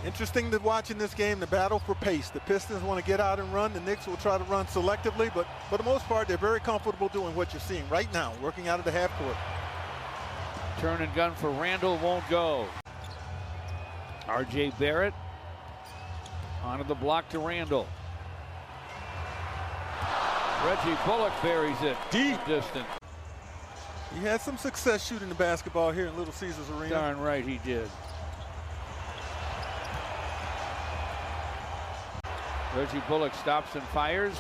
Interesting to watch in this game, the battle for pace. The Pistons want to get out and run. The Knicks will try to run selectively, but for the most part, they're very comfortable doing what you're seeing right now, working out of the half court. Turn and gun for Randle won't go. R.J. Barrett onto the block to Randle. Reggie Bullock buries it deep distance. He had some success shooting the basketball here in Little Caesars Arena. Darn right he did. Reggie Bullock stops and fires.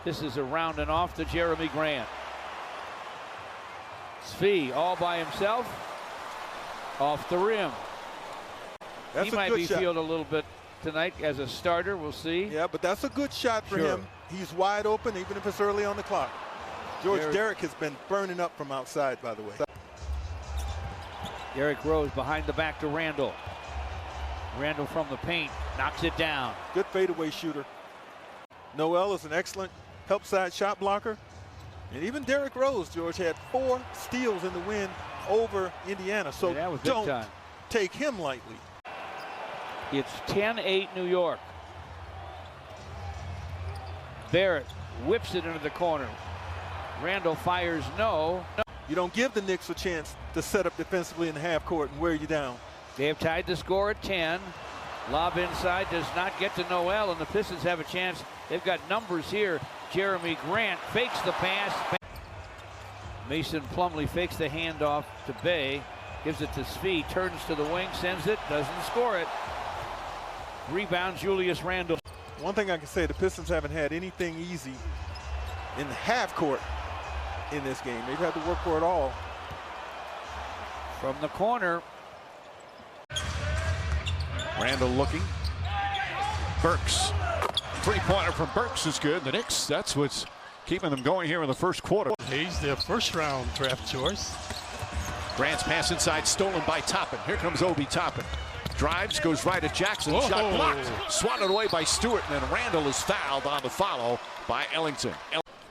This is a round and off to Jeremy Grant. Svi all by himself. Off the rim. That's he might be fielded a little bit tonight as a starter. We'll see. Yeah, but that's a good shot for him. He's wide open, even if it's early on the clock. George Derrick has been burning up from outside, by the way. Derrick Rose behind the back to Randle. Randle from the paint knocks it down. Good fadeaway shooter. Noel is an excellent help side shot blocker. And even Derrick Rose, George, had 4 steals in the win over Indiana. So don't take him lightly. It's 10-8 New York. Barrett whips it into the corner. Randle fires no. You don't give the Knicks a chance to set up defensively in the half court and wear you down. They have tied the score at 10. Lob inside does not get to Noel, and the Pistons have a chance. They've got numbers here. Jeremy Grant fakes the pass. Mason Plumlee fakes the handoff to Bay. Gives it to Svi, turns to the wing, sends it, doesn't score it. Rebound Julius Randle. One thing I can say, the Pistons haven't had anything easy in the half court in this game. They've had to work for it all. From the corner. Randle looking. Burks. Three-pointer from Burks is good. The Knicks, that's what's keeping them going here in the first quarter. He's their first-round draft choice. Grant's pass inside, stolen by Toppin. Here comes Obi Toppin. Drives, goes right at Jackson. Whoa. Shot blocked. Swatted away by Stewart, and then Randle is fouled on the follow by Ellington.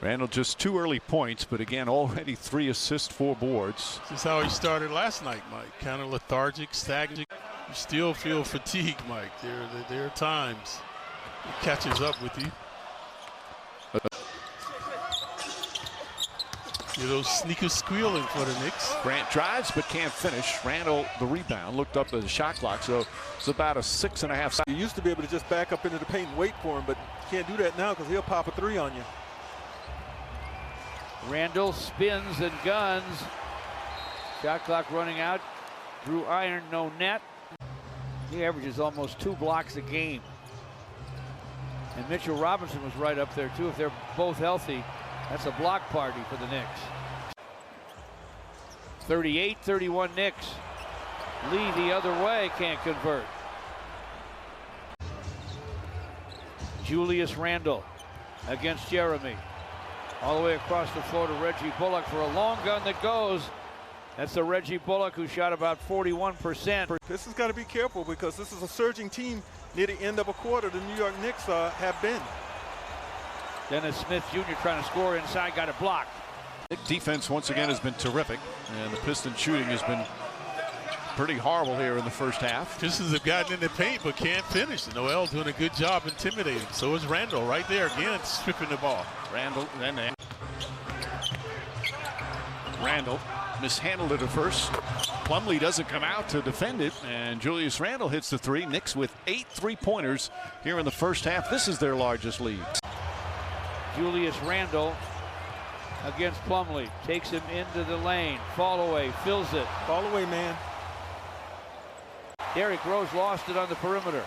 Randle just 2 early points, but again, already 3 assists, 4 boards. This is how he started last night, Mike. Kind of lethargic, stagnant. You still feel fatigued, Mike. There are times it catches up with you. Those sneakers squealing for the Knicks. Grant drives but can't finish. Randle the rebound, looked up at the shot clock, so it's about a 6.5. You used to be able to just back up into the paint and wait for him, but you can't do that now because he'll pop a 3 on you. Randle spins and guns. Shot clock running out. Drew Iron, no net. He averages almost 2 blocks a game. And Mitchell Robinson was right up there too. If they're both healthy, that's a block party for the Knicks. 38-31 Knicks. Lee the other way, can't convert. Julius Randle against Jeremy. All the way across the floor to Reggie Bullock for a long gun that goes. That's the Reggie Bullock who shot about 41%. This has got to be careful because this is a surging team near the end of a quarter. The New York Knicks have been. Dennis Smith Jr. trying to score inside, got it blocked. Defense once again has been terrific, and the Pistons shooting has been pretty horrible here in the first half. Pistons have gotten in the paint but can't finish. Noel doing a good job intimidating. So is Randle right there again, stripping the ball. Randle mishandled it at first. Plumlee doesn't come out to defend it, and Julius Randle hits the 3. Knicks with 8 3-pointers here in the first half. This is their largest lead. Julius Randle against Plumlee. Takes him into the lane. Fall away, fills it. Fall away, man. Derrick Rose lost it on the perimeter.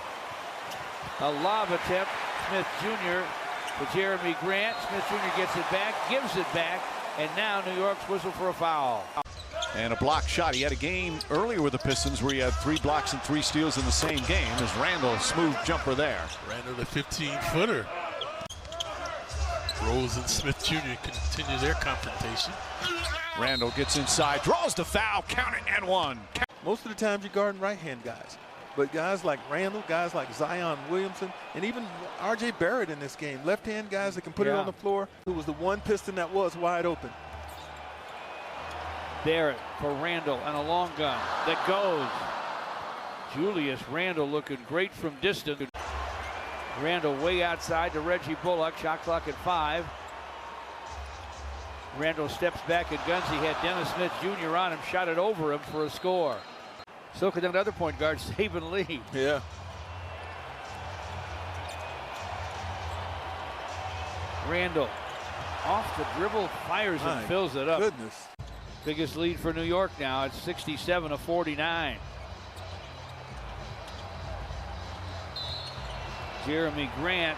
A lob attempt. Smith Jr. to Jeremy Grant. Smith Jr. gets it back, gives it back, and now New York's whistle for a foul. And a block shot. He had a game earlier with the Pistons where he had 3 blocks and 3 steals in the same game. As Randle, smooth jumper there. Randle, the 15-footer. Rose and Smith Jr. continue their confrontation. Randle gets inside, draws the foul, count it, and 1. Most of the times you're guarding right-hand guys. But guys like Randle, guys like Zion Williamson, and even R.J. Barrett in this game, left-hand guys that can put it on the floor, who was the one Piston that was wide open. Barrett for Randle and a long gun that goes. Julius Randle looking great from distance. Randle way outside to Reggie Bullock. Shot clock at 5. Randle steps back and guns. He had Dennis Smith Jr. on him. Shot it over him for a score. So could another point guard, Saban Lee. Yeah. Randle off the dribble, fires and fills it up. Goodness. Biggest lead for New York now. It's 67-49. Jeremy Grant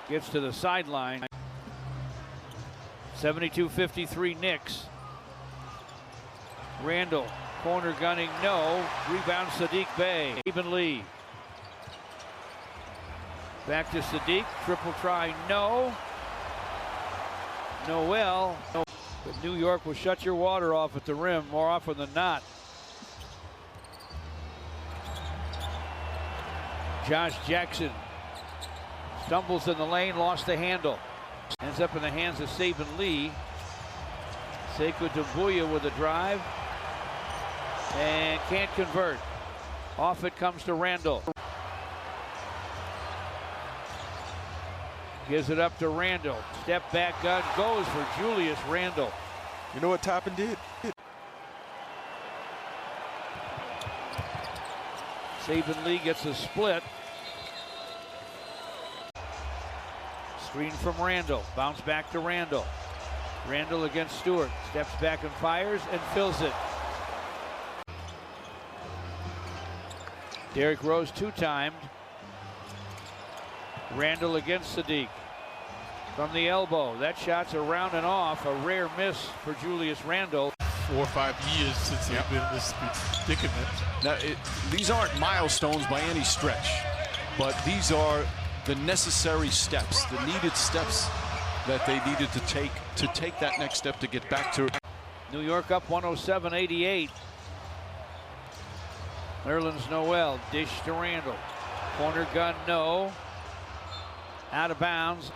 gets to the sideline. 72-53 Knicks. Randle, corner gunning, no. Rebound Sadiq Bey. Saban Lee. Back to Sadiq, triple try, no. Noel, no. But New York will shut your water off at the rim more often than not. Josh Jackson stumbles in the lane, lost the handle. Ends up in the hands of Saban Lee. Sekou Doumbouya with a drive. And can't convert. Off it comes to Randle. Gives it up to Randle. Step back gun goes for Julius Randle. You know what Toppin did? Saban Lee gets a split. Screen from Randle. Bounce back to Randle. Randle against Stewart. Steps back and fires and fills it. Derrick Rose two-timed. Randle against Sadiq. From the elbow. That shot's around and off. A rare miss for Julius Randle. 4 or 5 years since they've been in this predicament. Now, these aren't milestones by any stretch, but these are the necessary steps, the needed steps that they needed to take that next step to get back to. New York up 107-88. Nerlens Noel, dish to Randle. Corner gun, no. Out of bounds.